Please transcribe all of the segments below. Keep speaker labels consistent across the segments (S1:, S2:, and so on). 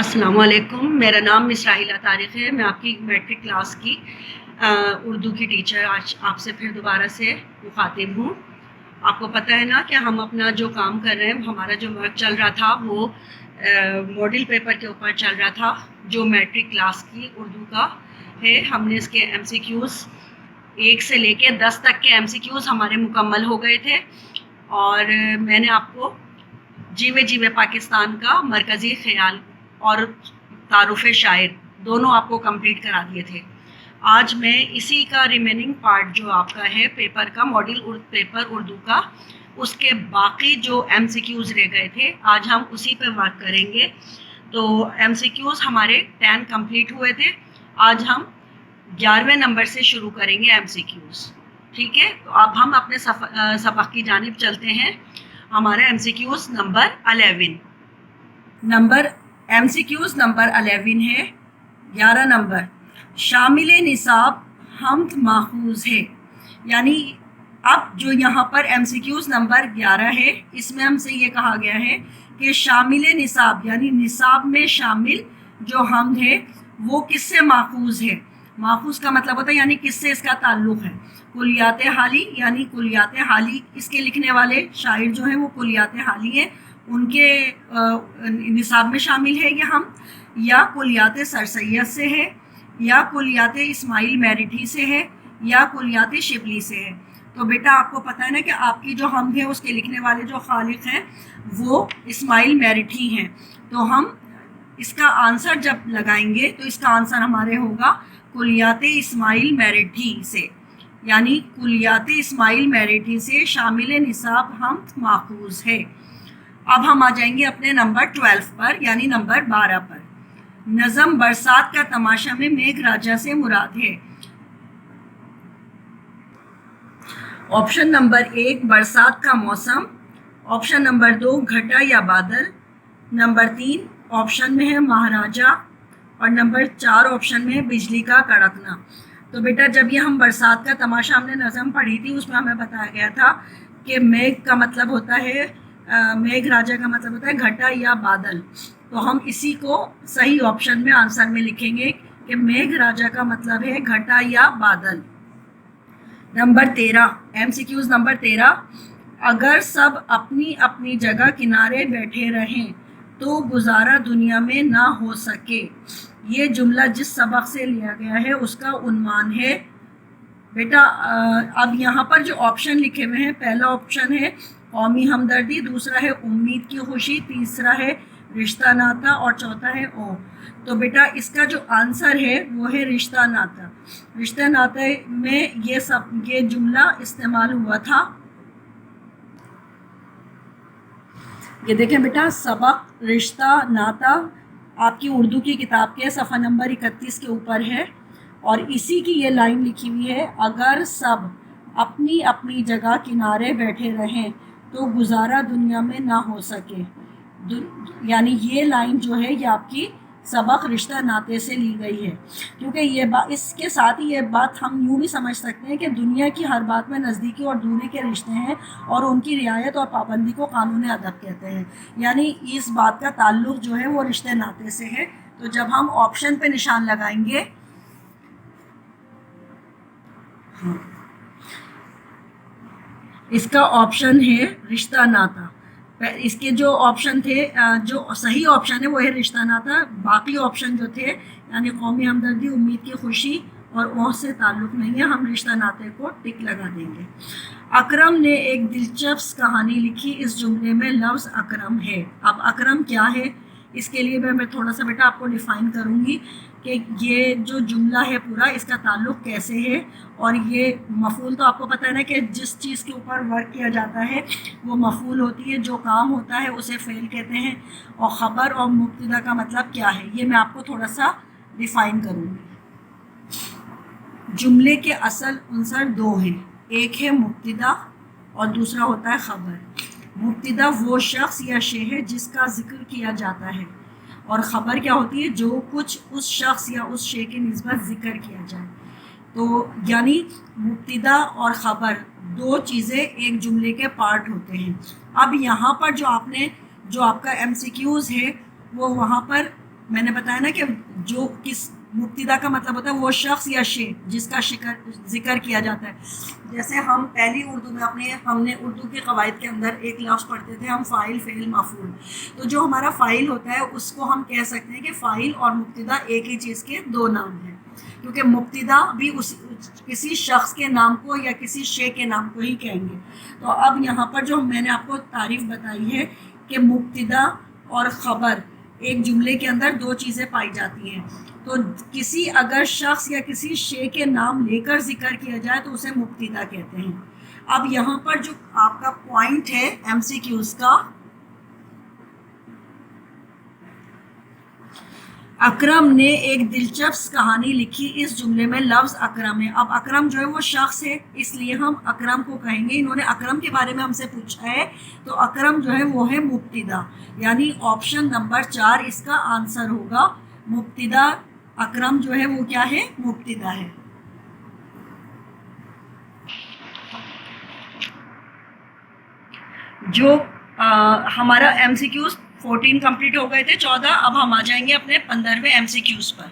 S1: السلام علیکم، میرا نام مس راحیلہ طارق ہے۔ میں آپ کی میٹرک کلاس کی اردو کی ٹیچر آج آپ سے پھر دوبارہ سے مخاطب ہوں۔ آپ کو پتہ ہے نا کہ ہم اپنا جو کام کر رہے ہیں، ہمارا جو ورک چل رہا تھا وہ ماڈل پیپر کے اوپر چل رہا تھا جو میٹرک کلاس کی اردو کا ہے۔ ہم نے اس کے ایم سی کیوز 1 سے لے کے 10 تک کے ایم سی کیوز ہمارے مکمل ہو گئے تھے، اور میں نے آپ کو جیوے جیوے پاکستان کا مرکزی خیال اور تعارف شاعر دونوں آپ کو کمپلیٹ کرا دیے تھے۔ آج میں اسی کا ریمیننگ پارٹ جو آپ کا ہے پیپر کا، ماڈل پیپر اردو کا، اس کے باقی جو ایم سی کیوز رہ گئے تھے آج ہم اسی پہ ورک کریں گے۔ تو ایم سی کیوز ہمارے 10 کمپلیٹ ہوئے تھے، آج ہم 11ویں نمبر سے شروع کریں گے ایم سی کیوز، ٹھیک ہے؟ تو اب ہم اپنے سبق کی جانب چلتے ہیں۔ ہمارا M C Qs number 11 M C Qs number 11 ہے 11 نمبر، شامل نصاب حمد ماخوذ ہے۔ یعنی اب جو یہاں پر ایم سی کیوز نمبر 11 ہے، اس میں ہم سے یہ کہا گیا ہے کہ شامل نصاب یعنی نصاب میں شامل جو حمد ہے وہ کس سے ماخوذ ہے۔ ماخوذ کا مطلب ہوتا ہے یعنی کس سے اس کا تعلق ہے۔ کلیات حالی یعنی کلیات حالی، اس کے لکھنے والے شاعر جو ہیں وہ کلیات حالی ہیں، ان کے نصاب میں شامل ہے یہ ہم، یا کلیات سر سید سے ہے، یا کلیات اسماعیل میرٹھی سے ہے، یا کلیات شبلی سے ہے۔ تو بیٹا آپ کو پتہ ہے نا کہ آپ کی جو حمد ہے اس کے لکھنے والے جو خالق ہیں وہ اسماعیل میرٹھی ہیں۔ تو ہم اس کا آنسر جب لگائیں گے تو اس کا آنسر ہمارے ہوگا کلیات اسماعیل میرٹھی سے، یعنی کلیات اسماعیل میرٹھی سے شامل نصاب حمد ماخوذ ہے۔ اب ہم آ جائیں گے اپنے نمبر 12 پر یعنی نمبر 12 پر۔ نظم برسات کا تماشا میں میگھ راجا سے مراد ہے۔ آپشن نمبر 1 برسات کا موسم، آپشن نمبر 2 گھٹا یا بادل، نمبر 3 آپشن میں ہے مہاراجا، اور نمبر 4 آپشن میں ہے بجلی کا کڑکنا۔ تو بیٹا جب یہ ہم برسات کا تماشا ہم نے نظم پڑھی تھی اس میں ہمیں بتایا گیا تھا کہ میگھ کا مطلب ہوتا ہے میگھ راجا کا مطلب ہوتا ہے گھٹا یا بادل۔ تو ہم اسی کو صحیح آپشن میں آنسر میں لکھیں گے کہ میگھ راجا کا مطلب ہے گھٹا یا بادل۔ Number 13 M C Qs number 13، اگر سب اپنی اپنی جگہ کنارے بیٹھے رہیں تو گزارا دنیا میں نہ ہو سکے۔ یہ جملہ جس سبق سے لیا گیا ہے اس کا عنوان ہے۔ بیٹا اب یہاں پر جو آپشن لکھے ہوئے ہیں، پہلا آپشن ہے قومی ہمدردی، دوسرا ہے امید کی خوشی، تیسرا ہے رشتہ ناتا، اور چوتھا ہے او۔ تو بیٹا اس کا جو آنسر ہے وہ ہے رشتہ ناتا۔ رشتہ ناتے میں یہ جملہ استعمال ہوا تھا۔ یہ دیکھیں بیٹا سبق رشتہ ناتا آپ کی اردو کی کتاب کے صفحہ نمبر 31 کے اوپر ہے، اور اسی کی یہ لائن لکھی ہوئی ہے، اگر سب اپنی اپنی جگہ کنارے بیٹھے رہیں تو گزارا دنیا میں نہ ہو سکے۔ یعنی یہ لائن جو ہے یہ آپ کی سبق رشتہ ناتے سے لی گئی ہے، کیونکہ یہ اس کے ساتھ ہی یہ بات ہم یوں بھی سمجھ سکتے ہیں کہ دنیا کی ہر بات میں نزدیکی اور دوری کے رشتے ہیں، اور ان کی رعایت اور پابندی کو قانون ادب کہتے ہیں۔ یعنی اس بات کا تعلق جو ہے وہ رشتے ناتے سے ہے۔ تو جب ہم آپشن پہ نشان لگائیں گے، اس کا آپشن ہے رشتہ ناتا۔ اس کے جو آپشن تھے، جو صحیح آپشن ہے وہ ہے رشتہ ناتا، باقی آپشن جو تھے یعنی قومی ہمدردی، امید کی خوشی اور اوہ سے تعلق نہیں ہے، ہم رشتہ ناتے کو ٹک لگا دیں گے۔ اکرم نے ایک دلچسپ کہانی لکھی، اس جملے میں لفظ اکرم ہے۔ اب اکرم کیا ہے، اس کے لیے میں تھوڑا سا بیٹا آپ کو ڈیفائن کروں گی کہ یہ جو جملہ ہے پورا اس کا تعلق کیسے ہے۔ اور یہ مفعول تو آپ کو پتہ ہے نا کہ جس چیز کے اوپر ورک کیا جاتا ہے وہ مفعول ہوتی ہے، جو کام ہوتا ہے اسے فعل کہتے ہیں۔ اور خبر اور مبتدا کا مطلب کیا ہے یہ میں آپ کو تھوڑا سا ڈیفائن کروں گی۔ جملے کے اصل عنصر 2 ہیں، ایک ہے مبتدا اور دوسرا ہوتا ہے خبر۔ مبتدا وہ شخص یا شے ہے جس کا ذکر کیا جاتا ہے، اور خبر کیا ہوتی ہے، جو کچھ اس شخص یا اس شے کی نسبت ذکر کیا جائے۔ تو یعنی مبتدا اور خبر 2 چیزیں ایک جملے کے پارٹ ہوتے ہیں۔ اب یہاں پر جو آپ کا ایم سی کیوز ہے وہ وہاں پر میں نے بتایا نا کہ جو کس مبتدا کا مطلب ہوتا ہے وہ شخص یا شے جس کا ذکر کیا جاتا ہے. جیسے ہم پہلی اردو میں ہم نے اردو کے قواعد کے اندر ایک لفظ پڑھتے تھے ہم فاعل فعل مفعول. تو جو ہمارا فاعل ہوتا ہے اس کو ہم کہہ سکتے ہیں کہ فاعل اور مبتدا ایک ہی چیز کے دو نام ہیں، کیونکہ مبتدا بھی کسی شخص کے نام کو یا کسی شے کے نام کو ہی کہیں گے. تو اب یہاں پر جو میں نے آپ کو تعریف بتائی ہے کہ مبتدا اور خبر ایک جملے کے اندر دو چیزیں پائی جاتی ہیں. تو کسی اگر شخص یا کسی شے کے نام لے کر ذکر کیا جائے تو اسے مبتدا کہتے ہیں. اب یہاں پر جو آپ کا پوائنٹ ہے ایم سی کیوز کا، اکرم نے ایک دلچسپ کہانی لکھی، اس جملے میں لفظ اکرم ہے. اب اکرم جو ہے وہ شخص ہے، اس لیے ہم اکرم کو کہیں گے. انہوں نے اکرم کے بارے میں ہم سے پوچھا ہے تو اکرم جو ہے وہ ہے مبتدا، یعنی آپشن نمبر 4 اس کا آنسر ہوگا. مبتدا اکرم جو ہے وہ کیا ہے؟ مبتدا ہے. جو ہمارا ایم سی کیوز 14 کمپلیٹ ہو گئے تھے، 14. اب ہم آ جائیں گے اپنے 15ویں ایم سی کیوز پر.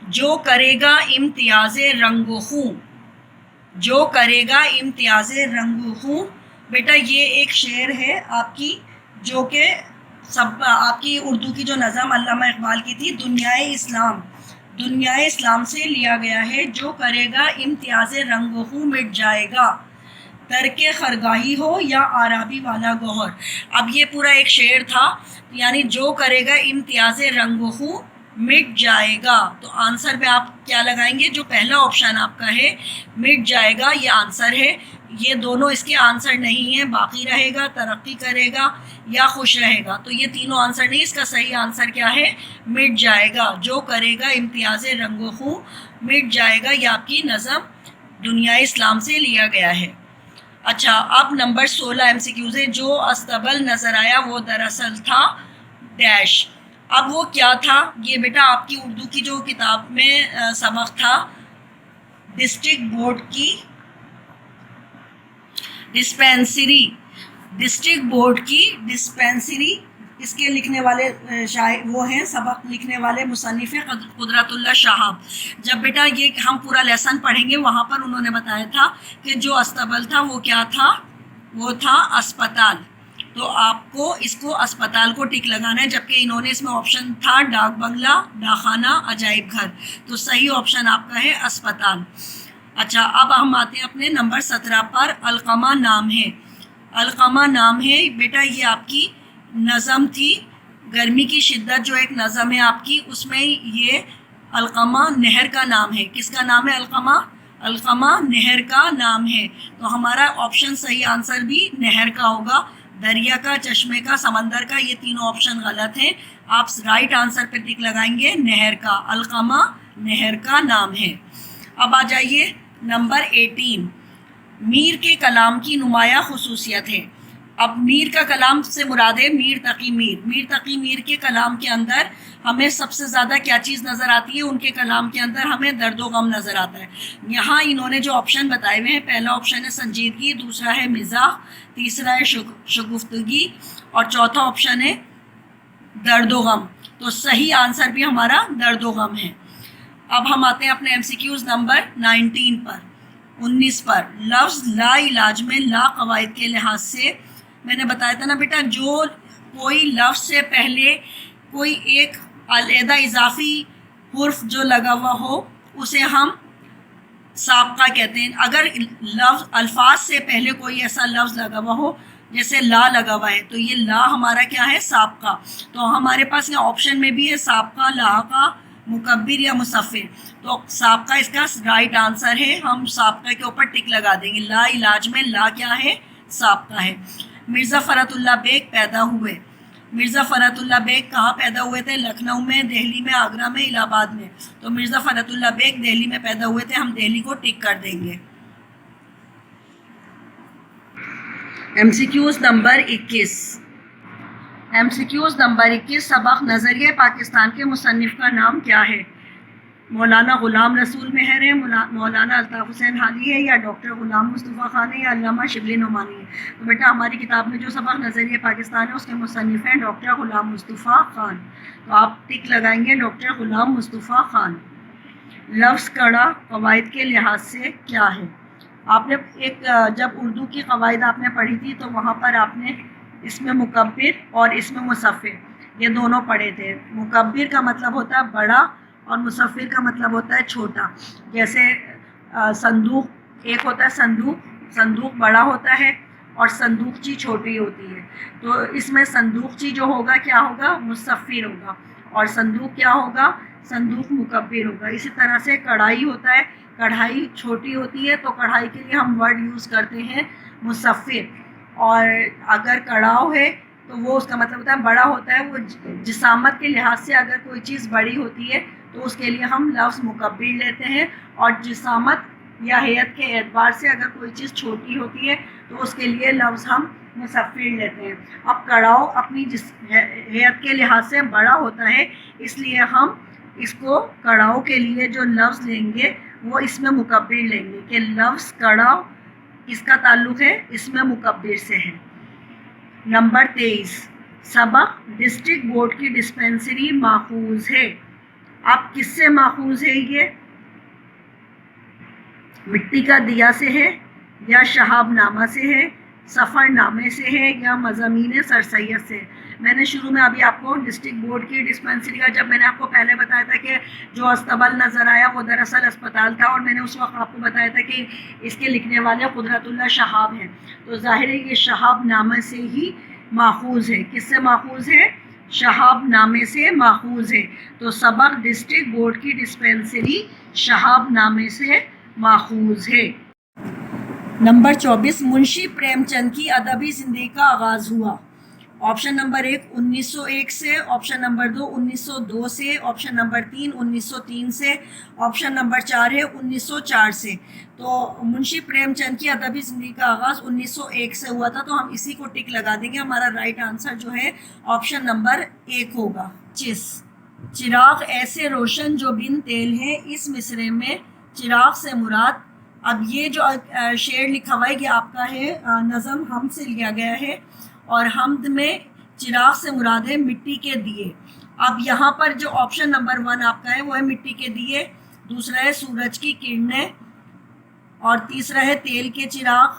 S1: جو کرے گا امتیاز رنگ و خوں، جو کرے گا امتیاز رنگ و خوں. بیٹا یہ ایک شعر ہے آپ کی، جو کہ آپ کی اردو کی جو نظم علامہ اقبال کی تھی، دنیائے اسلام سے لیا گیا ہے. جو کرے گا امتیاز رنگ و خوں مٹ جائے گا، ترک خرگاہی ہو یا عربی والا گوہر. اب یہ پورا ایک شعر تھا، یعنی جو کرے گا امتیاز رنگ و خوں مٹ جائے گا. تو آنسر پہ آپ کیا لگائیں گے؟ جو پہلا آپشن آپ کا ہے مٹ جائے گا، یہ آنسر ہے. یہ دونوں اس کے آنسر نہیں ہیں، باقی رہے گا، ترقی کرے گا یا خوش رہے گا. تو یہ تینوں آنسر نہیں، اس کا صحیح آنسر کیا ہے؟ مٹ جائے گا. جو کرے گا امتیاز رنگ و خوں مٹ جائے گا، یہ آپ کی نظم دنیائے اسلام سے لیا گیا ہے. اچھا، اب نمبر 16 ایم سی کیوز ہے. جو استبل نظر آیا وہ دراصل تھا ڈیش. اب وہ کیا تھا؟ یہ بیٹا آپ کی اردو کی جو کتاب میں سبق تھا، ڈسٹرکٹ بورڈ کی ڈسپینسری. اس کے لکھنے والے شاعر وہ ہیں، سبق لکھنے والے مصنف قدرت اللہ شہاب. جب بیٹا یہ ہم پورا لیسن پڑھیں گے وہاں پر انہوں نے بتایا تھا کہ جو استبل تھا وہ کیا تھا؟ وہ تھا اسپتال. تو آپ کو اس کو اسپتال کو ٹک لگانا ہے، جبکہ انہوں نے اس میں آپشن تھا ڈاک بنگلہ، ڈاکخانہ، عجائب گھر. تو صحیح آپشن آپ کا ہے اسپتال. اچھا، اب ہم آتے ہیں اپنے نمبر 17 پر. القمہ نام ہے. القمہ نام ہے بیٹا، یہ آپ کی نظم تھی. گرمی کی شدت جو ایک نظم ہے آپ کی، اس میں یہ القمہ نہر کا نام ہے. کس کا نام ہے؟ القمہ نہر کا نام ہے. تو ہمارا آپشن صحیح آنسر بھی نہر کا ہوگا. دریا کا، چشمے کا، سمندر کا، یہ تینوں آپشن غلط ہیں. آپ رائٹ آنسر پہ ٹک لگائیں گے نہر کا. القمہ نہر کا نام ہے. اب آ جائیے نمبر 18. میر کے کلام کی نمایاں خصوصیت ہے. اب میر کا کلام سے مراد ہے میر تقی میر. میر تقی میر کے کلام کے اندر ہمیں سب سے زیادہ کیا چیز نظر آتی ہے؟ ان کے کلام کے اندر ہمیں درد و غم نظر آتا ہے. یہاں انہوں نے جو آپشن بتائے ہوئے ہیں، پہلا آپشن ہے سنجیدگی، دوسرا ہے مزاح، تیسرا ہے شگفتگی، اور چوتھا آپشن ہے درد و غم. تو صحیح آنسر بھی ہمارا درد و غم ہے. اب ہم آتے ہیں اپنے ایم سی کیوز نمبر 19 پر. لفظ لا علاج میں لا قواعد کے لحاظ سے میں نے بتایا تھا نا بیٹا، جو کوئی لفظ سے پہلے کوئی ایک علیحدہ اضافی حرف جو لگا ہوا ہو اسے ہم سابقہ کہتے ہیں. اگر الفاظ سے پہلے کوئی ایسا لفظ لگا ہوا ہو جیسے لا لگا ہوا ہے، تو یہ لا ہمارا کیا ہے؟ سابقہ. تو ہمارے پاس یہ آپشن میں بھی ہے سابقہ، لاحقہ، مکبر یا مصفر. تو سابقہ اس کا رائٹ آنسر ہے. ہم سابقہ کے اوپر ٹک لگا دیں گے. لا علاج میں لا کیا ہے؟ سابقہ ہے. مرزا فرحت اللہ بیگ پیدا ہوئے. مرزا فرحت اللہ بیگ کہاں پیدا ہوئے تھے؟ لکھنؤ میں، دہلی میں، آگرہ میں، الہ آباد میں. تو مرزا فرحت اللہ بیگ دہلی میں پیدا ہوئے تھے. ہم دہلی کو ٹک کر دیں گے. M C Qs number 21. M C Qs number 21. سبق نظریہ پاکستان کے مصنف کا نام کیا ہے؟ مولانا غلام رسول مہر ہے، مولانا الطاف حسین حالی ہے، یا ڈاکٹر غلام مصطفیٰ خان ہے، یا علامہ شبلی نعمانی ہے؟ تو بیٹا ہماری کتاب میں جو سبق نظریہ پاکستان ہے اس کے مصنف ہیں ڈاکٹر غلام مصطفیٰ خان، تو آپ ٹک لگائیں گے ڈاکٹر غلام مصطفیٰ خان۔ لفظ کڑا قواعد کے لحاظ سے کیا ہے؟ آپ نے ایک جب اردو کی قواعد آپ نے پڑھی تھی تو وہاں پر آپ نے اس میں مکبر اور اس میں مصفر یہ دونوں پڑھے تھے۔ مکبر کا مطلب ہوتا ہے بڑا اور مصفر کا مطلب ہوتا ہے چھوٹا۔ جیسے صندوق، ایک ہوتا ہے صندوق بڑا ہوتا ہے اور صندوقچی چھوٹی ہوتی ہے، تو اس میں صندوقچی جو ہوگا کیا ہوگا؟ مصفر ہوگا، اور صندوق کیا ہوگا؟ صندوق مکبر ہوگا۔ اسی طرح سے کڑھائی ہوتا ہے، کڑھائی چھوٹی ہوتی ہے تو کڑھائی کے لیے ہم ورڈ یوز کرتے ہیں مصفر، اور اگر کڑاؤ ہے تو وہ اس کا مطلب ہوتا ہے بڑا ہوتا ہے، وہ جسامت کے لحاظ سے اگر کوئی چیز بڑی ہوتی ہے تو اس کے لیے ہم لفظ مکبر لیتے ہیں، اور جسامت یا ہیئت کے اعتبار سے اگر کوئی چیز چھوٹی ہوتی ہے تو اس کے لیے لفظ ہم مصفر لیتے ہیں۔ اب کڑاؤ اپنی ہیئت کے لحاظ سے بڑا ہوتا ہے، اس لیے ہم اس کو کڑاؤ کے لیے جو لفظ لیں گے وہ اس میں مکبر لیں گے، کہ لفظ کڑاؤ اس کا تعلق ہے اس میں مکبر سے ہے۔ نمبر 23 سبق ڈسٹرکٹ بورڈ کی ڈسپنسری ماخوذ ہے۔ اب کس سے ماخوذ ہے؟ یہ مٹی کا دیا سے ہے، یا شہاب نامہ سے ہے، سفر نامے سے ہے، یا مضامین سر سید سے؟ میں نے شروع میں ابھی آپ کو ڈسٹرکٹ بورڈ کی ڈسپنسری کا جب میں نے آپ کو پہلے بتایا تھا کہ جو استبل نظر آیا وہ دراصل اسپتال تھا، اور میں نے اس وقت آپ کو بتایا تھا کہ اس کے لکھنے والے قدرت اللہ شہاب ہیں، تو ظاہر ہے یہ شہاب نامے سے ہی ماخوذ ہے۔ کس سے ماخوذ ہے؟ شہاب نامے سے ماخوذ ہے، تو سبق ڈسٹرکٹ بورڈ کی ڈسپنسری شہاب نامے سے ماخوذ ہے۔ نمبر 24 منشی پریم چند کی ادبی زندگی کا آغاز ہوا۔ آپشن نمبر 1 1901 سے، آپشن نمبر 2 1902 سے، آپشن نمبر 3 1903 سے، آپشن نمبر 4 ہے 1904 سے۔ تو منشی پریم چند کی ادبی زندگی کا آغاز 1901 سے ہوا تھا، تو ہم اسی کو ٹک لگا دیں گے۔ ہمارا رائٹ آنسر جو ہے آپشن نمبر 1 ہوگا۔ چراغ ایسے روشن جو بن تیل ہے، اس مصرے میں چراغ سے مراد، اب یہ جو شعر لکھا ہوا ہے یہ آپ کا ہے، نظم حمد سے لیا گیا ہے، اور حمد میں چراغ سے مراد ہے مٹی کے دیے۔ اب یہاں پر جو آپشن نمبر 1 آپ کا ہے وہ ہے مٹی کے دیے، دوسرا ہے سورج کی کرنیں، اور تیسرا ہے تیل کے چراغ،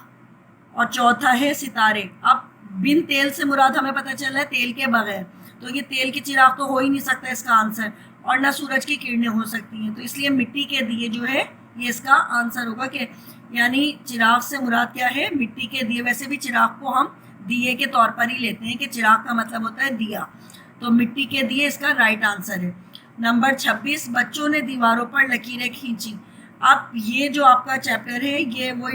S1: اور چوتھا ہے ستارے۔ اب بن تیل سے مراد ہمیں پتہ چل رہا ہے تیل کے بغیر، تو یہ تیل کے چراغ تو ہو ہی نہیں سکتا اس کا آنسر، اور نہ سورج کی کرنیں ہو سکتی ہیں، تو اس لیے مٹی کے دیے جو ہے یہ اس کا آنسر ہوگا، کہ یعنی چراغ سے مراد کیا ہے؟ مٹی کے دیے۔ ویسے بھی چراغ کو ہم دیے کے طور پر ہی لیتے ہیں، کہ چراغ کا مطلب ہوتا ہے دیا، تو مٹی کے دیے اس کا رائٹ آنسر ہے۔ نمبر 26 بچوں نے دیواروں پر لکیریں کھینچی۔ اب یہ جو آپ کا چیپٹر ہے یہ وہ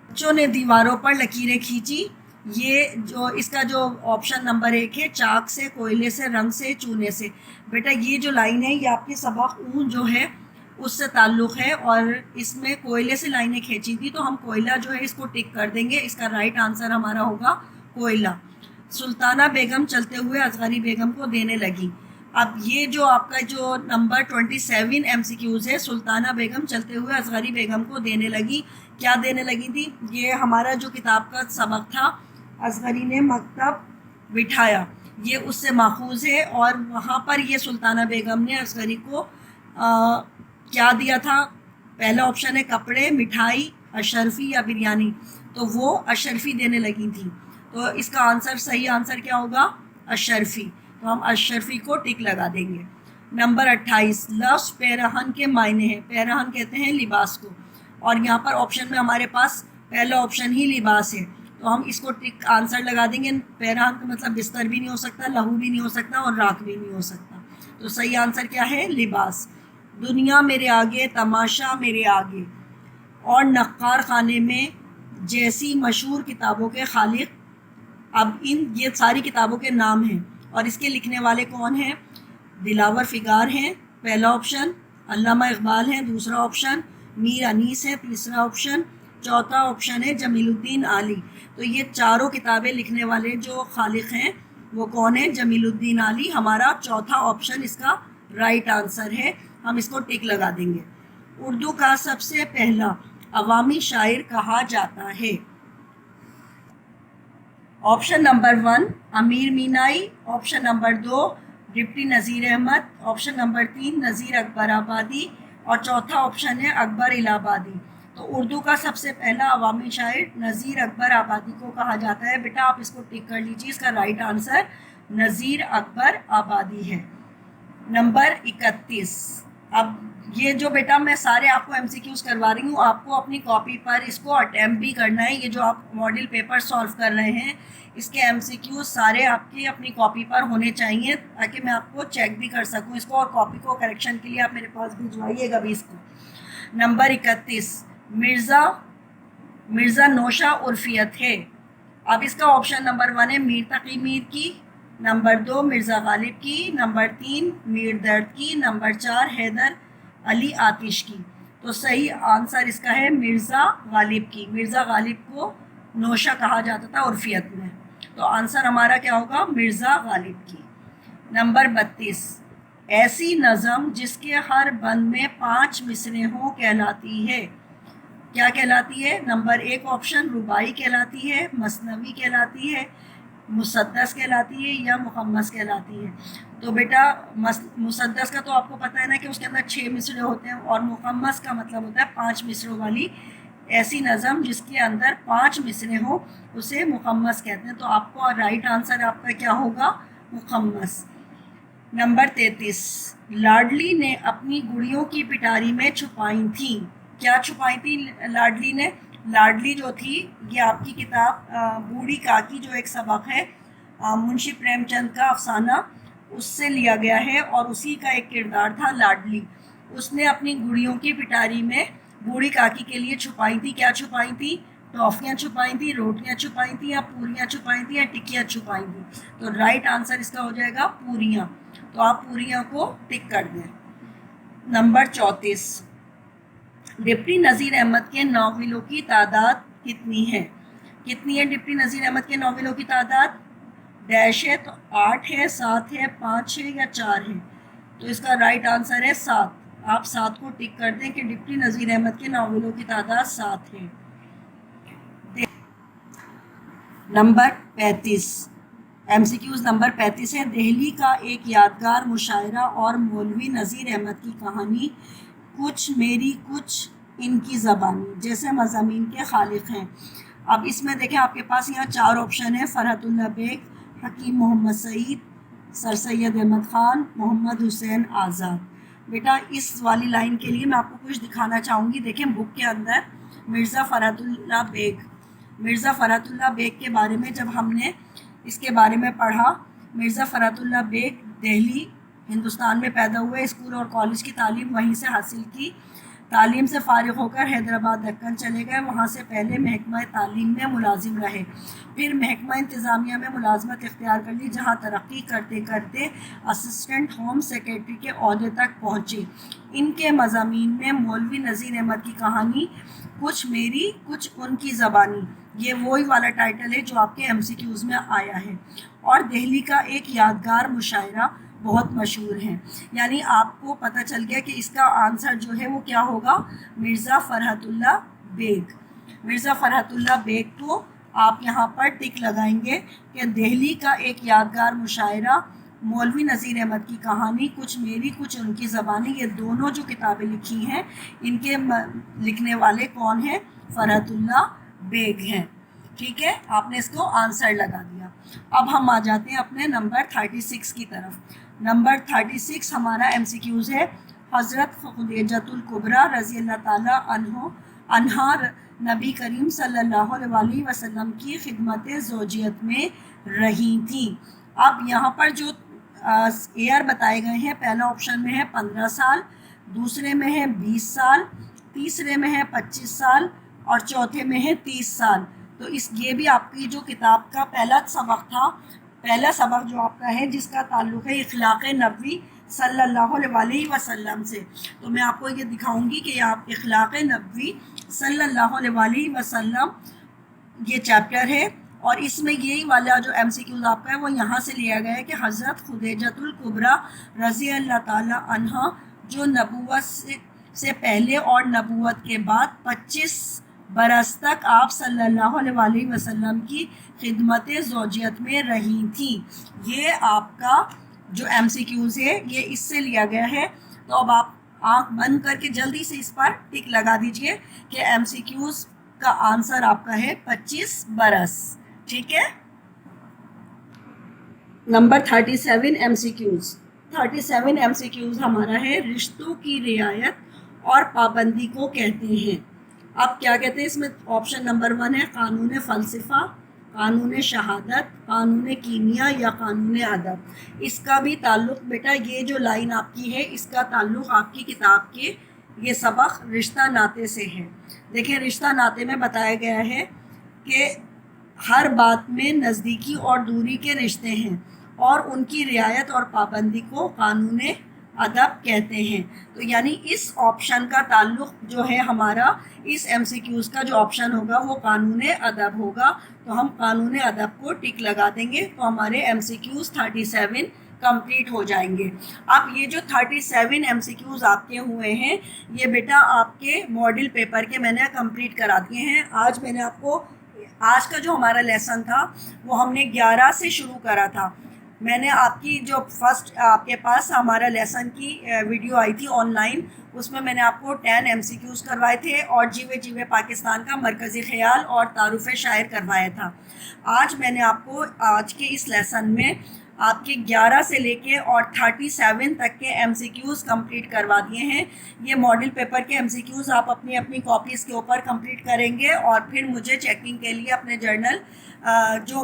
S1: بچوں نے دیواروں پر لکیریں کھینچی، یہ جو اس کا جو آپشن نمبر 1 ہے چاک سے، کوئلے سے، رنگ سے، چونے سے۔ بیٹا یہ جو لائن ہے یہ آپ کی سبق اون جو ہے اس سے تعلق ہے، اور اس میں کوئلے سے لائنیں کھینچی تھی، تو ہم کوئلہ جو ہے اس کو ٹک کر دیں گے، اس کا رائٹ آنسر ہمارا ہوگا کوئلہ۔ سلطانہ بیگم چلتے ہوئے اصغری بیگم کو دینے لگی۔ اب یہ جو آپ کا جو نمبر 27 MCQs ہے، سلطانہ بیگم چلتے ہوئے اصغری بیگم کو دینے لگی، کیا دینے لگی تھی؟ یہ ہمارا جو کتاب کا سبق تھا اصغری نے مکتب بٹھایا، یہ اس سے ماخوذ ہے، اور وہاں پر یہ سلطانہ بیگم نے اصغری کو کیا دیا تھا؟ پہلا آپشن ہے کپڑے، مٹھائی، اشرفی یا بریانی، تو وہ اشرفی دینے لگی تھی، تو اس کا آنسر صحیح آنسر کیا ہوگا؟ اشرفی، تو ہم اشرفی کو ٹک لگا دیں گے۔ نمبر 28 لفظ پیرہن کے معنی ہیں۔ پیرہن کہتے ہیں لباس کو، اور یہاں پر آپشن میں ہمارے پاس پہلا آپشن ہی لباس ہے، تو ہم اس کو ٹک آنسر لگا دیں گے۔ پیرہن کا مطلب بستر بھی نہیں ہو سکتا، لہو بھی نہیں ہو سکتا، اور راکھ بھی نہیں ہو سکتا، تو صحیح آنسر کیا ہے؟ لباس۔ دنیا میرے آگے، تماشا میرے آگے، اور نقار خانے میں جیسی مشہور کتابوں کے خالق۔ اب یہ ساری کتابوں کے نام ہیں، اور اس کے لکھنے والے کون ہیں؟ دلاور فگار ہیں پہلا آپشن، علامہ اقبال ہیں دوسرا آپشن، میر انیس ہے تیسرا آپشن، چوتھا آپشن ہے جمیل الدین عالی۔ تو یہ چاروں کتابیں لکھنے والے جو خالق ہیں وہ کون ہیں؟ جمیل الدین عالی۔ ہمارا چوتھا آپشن اس کا رائٹ آنسر ہے، ہم اس کو ٹک لگا دیں گے۔ اردو کا سب سے پہلا عوامی شاعر کہا جاتا ہے؟ Option number 1 Ameer Minai, option number 2 deputy Nazir Ahmad, option number 3 Nazir Akbar Abadi, اور چوتھا آپشن ہے اکبر الہ آبادی۔ تو اردو کا سب سے پہلا عوامی شاعر نذیر اکبر آبادی کو کہا جاتا ہے۔ بیٹا آپ اس کو ٹک کر لیجیے، اس کا رائٹ آنسر نذیر اکبر آبادی ہے۔ نمبر 31، اب یہ جو بیٹا میں سارے آپ کو ایم سی کیوز کروا رہی ہوں، آپ کو اپنی کاپی پر اس کو اٹیمپٹ بھی کرنا ہے۔ یہ جو آپ ماڈل پیپر سالو کر رہے ہیں اس کے ایم سی کیوز سارے آپ کی اپنی کاپی پر ہونے چاہیے، تاکہ میں آپ کو چیک بھی کر سکوں اس کو، اور کاپی کو کریکشن کے لیے آپ میرے پاس بھجوائیے گا بھی اس کو۔ نمبر 31 مرزا نوشہ عرفیت ہے۔ اب اس کا آپشن نمبر 1 ہے میر تقی میر کی، نمبر 2 مرزا غالب کی، نمبر 3 میر درد کی، نمبر 4 حیدر علی آتش کی۔ تو صحیح آنسر اس کا ہے مرزا غالب کی۔ مرزا غالب کو نوشہ کہا جاتا تھا عرفیت میں، تو آنسر ہمارا کیا ہوگا؟ مرزا غالب کی۔ نمبر 32 ایسی نظم جس کے ہر بند میں 5 مصرے ہوں کہلاتی ہے؟ کیا کہلاتی ہے؟ نمبر 1 آپشن رباعی کہلاتی ہے، مثنوی کہلاتی ہے، مسدس کہلاتی ہے، یا مخمس کہلاتی ہے؟ تو بیٹا مسدس کا تو آپ کو پتہ ہے نا کہ اس کے اندر 6 مصرے ہوتے ہیں، اور مخمس کا مطلب ہوتا ہے 5 مصروں والی ایسی نظم جس کے اندر 5 مصرے ہوں اسے مخمس کہتے ہیں۔ تو آپ کو رائٹ آنسر آپ کا کیا ہوگا؟ مخمس۔ نمبر 33 لاڈلی نے اپنی گڑیوں کی پٹاری میں چھپائی تھیں۔ کیا چھپائی تھی لاڈلی نے؟ لاڈلی جو تھی یہ آپ کی کتاب بوڑھی کاکی جو ایک سبق ہے منشی پریم چند کا افسانہ، اس سے لیا گیا ہے، اور اسی کا ایک کردار تھا لاڈلی۔ اس نے اپنی گڑیوں کی پٹاری میں بوڑھی کاکی کے لیے چھپائی تھی۔ کیا چھپائی تھی؟ ٹافیاں چھپائی تھیں، روٹیاں چھپائی تھیں، یا پوریاں چھپائی تھیں، یا ٹکیاں چھپائی تھیں؟ تو رائٹ آنسر اس کا ہو جائے گا پوریاں۔ تو آپ پوریاں کو ٹک کر دیں۔ نمبر 34 ڈپٹی نذیر احمد کے ناولوں کی تعداد کتنی ہے؟ کتنی ہے ڈپٹی نذیر احمد کے ناولوں کی تعداد؟ ڈیش ہے، تو 8 ہے، 7 ہے، 5 ہے، یا 4 ہے؟ تو اس کا رائٹ آنسر ہے 7۔ آپ 7 کو ٹک کر دیں کہ ڈپٹی نذیر احمد کے ناولوں کی تعداد 7 ہے۔ Number 35 M C Qs number 35 ہے دہلی کا ایک یادگار مشاعرہ اور مولوی نذیر احمد کی کہانی کچھ میری کچھ ان کی زبانی جیسے مضامین کے خالق ہیں۔ اب اس میں دیکھیں آپ کے پاس یہاں 4 آپشن ہیں: فرحت اللہ بیگ، حکیم محمد سعید، سر سید احمد خان، محمد حسین آزاد۔ بیٹا اس والی لائن کے لیے میں آپ کو کچھ دکھانا چاہوں گی۔ دیکھیں بک کے اندر مرزا فرحت اللہ بیگ کے بارے میں جب ہم نے اس کے بارے میں پڑھا، مرزا فرحت اللہ بیگ دہلی ہندوستان میں پیدا ہوئے، اسکول اور کالج کی تعلیم وہیں سے حاصل کی۔ تعلیم سے فارغ ہو کر حیدرآباد دکن چلے گئے، وہاں سے پہلے محکمہ تعلیم میں ملازم رہے، پھر محکمہ انتظامیہ میں ملازمت اختیار کر لی، جہاں ترقی کرتے کرتے اسسٹنٹ ہوم سیکرٹری کے عہدے تک پہنچے۔ ان کے مضامین میں مولوی نذیر احمد کی کہانی کچھ میری کچھ ان کی زبانی، یہ وہی والا ٹائٹل ہے جو آپ کے ایم سی کیوز میں آیا ہے، اور دہلی کا ایک یادگار مشاعرہ بہت مشہور ہے۔ یعنی آپ کو پتہ چل گیا کہ اس کا آنسر جو ہے وہ کیا ہوگا؟ مرزا فرحت اللہ بیگ۔ مرزا فرحت اللہ بیگ کو آپ یہاں پر ٹک لگائیں گے کہ دہلی کا ایک یادگار مشاعرہ، مولوی نذیر احمد کی کہانی کچھ میری کچھ ان کی زبانی، یہ دونوں جو کتابیں لکھی ہیں ان کے لکھنے والے کون ہیں؟ فرحت اللہ بیگ ہیں۔ ٹھیک ہے، آپ نے اس کو آنسر لگا دیا۔ اب ہم آ جاتے ہیں اپنے نمبر 36 کی طرف۔ نمبر 36 ہمارا ایم سی کیوز ہے حضرت خدیجۃ الکبریٰ رضی اللہ تعالیٰ عنہا نبی کریم صلی اللہ علیہ وسلم کی خدمت زوجیت میں رہی تھیں۔ اب یہاں پر جو ایئر بتائے گئے ہیں، پہلا آپشن میں ہے 15 سال، دوسرے میں ہے 20 سال، تیسرے میں ہے 25 سال، اور چوتھے میں ہے 30 سال۔ تو یہ بھی آپ کی جو کتاب کا پہلا سبق تھا، پہلا سبق جو آپ کا ہے جس کا تعلق ہے اخلاق نبوی صلی اللہ علیہ وسلم سے، تو میں آپ کو یہ دکھاؤں گی کہ آپ اخلاق نبوی صلی اللہ علیہ وسلم یہ چیپٹر ہے، اور اس میں یہی والا جو ایم سی کیوز آپ کا ہے وہ یہاں سے لیا گیا ہے کہ حضرت خدیجۃ الکبریٰ رضی اللہ تعالی عنہا جو نبوت سے پہلے اور نبوت کے بعد 25 برس تک آپ صلی اللہ علیہ وسلم کی خدمت زوجیت میں رہی تھیں. یہ آپ کا جو ایم سی کیوز ہے یہ اس سے لیا گیا ہے. تو اب آپ آنکھ بند کر کے جلدی سے اس پر ٹک لگا دیجئے کہ ایم سی کیوز کا آنسر آپ کا ہے 25 برس. ٹھیک ہے. Number 37 M C Qs. 37 M C Qs ہمارا ہے رشتوں کی رعایت اور پابندی کو کہتے ہیں. اب کیا کہتے ہیں اس میں؟ آپشن نمبر 1 ہے قانون فلسفہ، قانون شہادت، قانون کیمیا یا قانون ادب. اس کا بھی تعلق بیٹا یہ جو لائن آپ کی ہے اس کا تعلق آپ کی کتاب کے یہ سبق رشتہ ناطے سے ہے. دیکھیں رشتہ ناطے میں بتایا گیا ہے کہ ہر بات میں نزدیکی اور دوری کے رشتے ہیں اور ان کی رعایت اور پابندی کو قانون ادب کہتے ہیں. تو یعنی اس آپشن کا تعلق جو ہے ہمارا اس ایم سی کیوز کا جو آپشن ہوگا وہ قانون ادب ہوگا. تو ہم قانون ادب کو ٹک لگا دیں گے تو ہمارے ایم سی کیوز 37 کمپلیٹ ہو جائیں گے. اب یہ جو 37 ایم سی کیوز آپ کے ہوئے ہیں یہ بیٹا آپ کے ماڈل پیپر کے میں نے کمپلیٹ کرا دیے ہیں. آج میں نے آپ کو آج کا جو ہمارا لیسن تھا وہ ہم نے 11 سے شروع کرا تھا. میں نے آپ کی جو فرسٹ آپ کے پاس ہمارا لیسن کی ویڈیو آئی تھی آن لائن اس میں نے آپ کو 10 ایم سی کیوز کروائے تھے اور جیوے جیوے پاکستان کا مرکزی خیال اور تعارف شاعر کروایا تھا. آج میں نے آپ کو آج کے اس لیسن میں آپ کے 11 سے لے کے اور 37 تک کے ایم سی کیوز کمپلیٹ کروا دیے ہیں. یہ ماڈل پیپر کے ایم سی کیوز آپ اپنی اپنی کاپیز کے اوپر کمپلیٹ کریں گے اور پھر مجھے چیکنگ کے لیے اپنے جرنل جو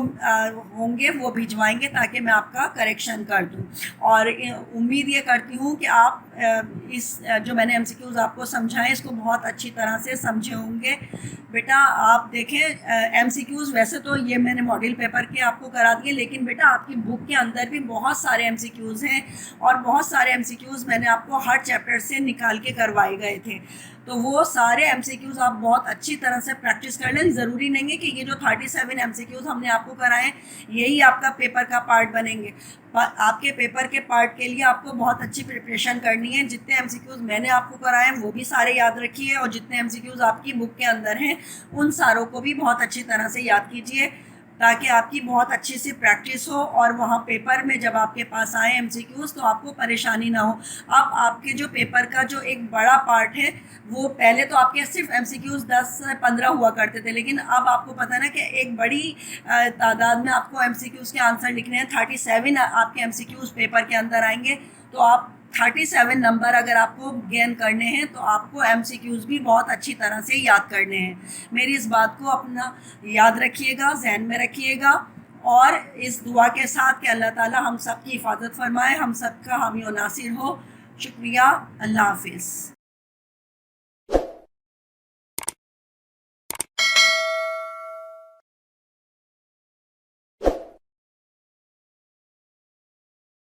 S1: ہوں گے وہ بھجوائیں گے تاکہ میں آپ کا کریکشن کر دوں. اور امید یہ کرتی ہوں کہ آپ اس جو میں نے ایم سی کیوز آپ کو سمجھائیں اس کو بہت اچھی طرح سے سمجھے ہوں گے. بیٹا آپ دیکھیں ایم سی کیوز ویسے تو یہ میں نے ماڈل پیپر کے آپ کو کرا دیے لیکن بیٹا آپ کی بک کے اندر بھی بہت سارے ایم سی کیوز ہیں اور بہت سارے ایم سی کیوز میں نے آپ کو ہر چیپٹر سے نکال کے کروائے گئے تھے. تو وہ سارے ایم سی کیوز آپ بہت اچھی طرح سے پریکٹس کر لیں. ضروری نہیں ہے کہ یہ جو 37 ایم سی کیوز ہم نے آپ کو کرائے ہیں یہی آپ کا پیپر کا پارٹ بنیں گے. آپ کے پیپر کے پارٹ کے لیے آپ کو بہت اچھی پریپریشن کرنی ہے. جتنے ایم سی کیوز میں نے آپ کو کرائے ہیں وہ بھی سارے یاد رکھیے اور جتنے ایم سی کیوز آپ کی بک کے اندر ہیں ان ساروں کو بھی بہت اچھی طرح سے یاد کیجیے تاکہ آپ کی بہت اچھی سی پریکٹس ہو اور وہاں پیپر میں جب آپ کے پاس آئے ایم سی کیوز تو آپ کو پریشانی نہ ہو. اب آپ کے جو پیپر کا جو ایک بڑا پارٹ ہے وہ پہلے تو آپ کے صرف ایم سی کیوز 10 سے 15 ہوا کرتے تھے لیکن اب آپ کو پتہ نا کہ ایک بڑی تعداد میں آپ کو ایم سی کیوز کے آنسر لکھنے ہیں. 37 آپ کے ایم سی کیوز پیپر کے اندر آئیں گے تو آپ 37 نمبر اگر آپ کو گین کرنے ہیں تو آپ کو ایم سی کیوز بھی بہت اچھی طرح سے یاد کرنے ہیں. میری اس بات کو اپنا یاد رکھیے گا، ذہن میں رکھیے گا اور اس دعا کے ساتھ کہ اللہ تعالی ہم سب کی حفاظت فرمائے، ہم سب کا حامی و ناصر ہو. شکریہ. اللہ حافظ.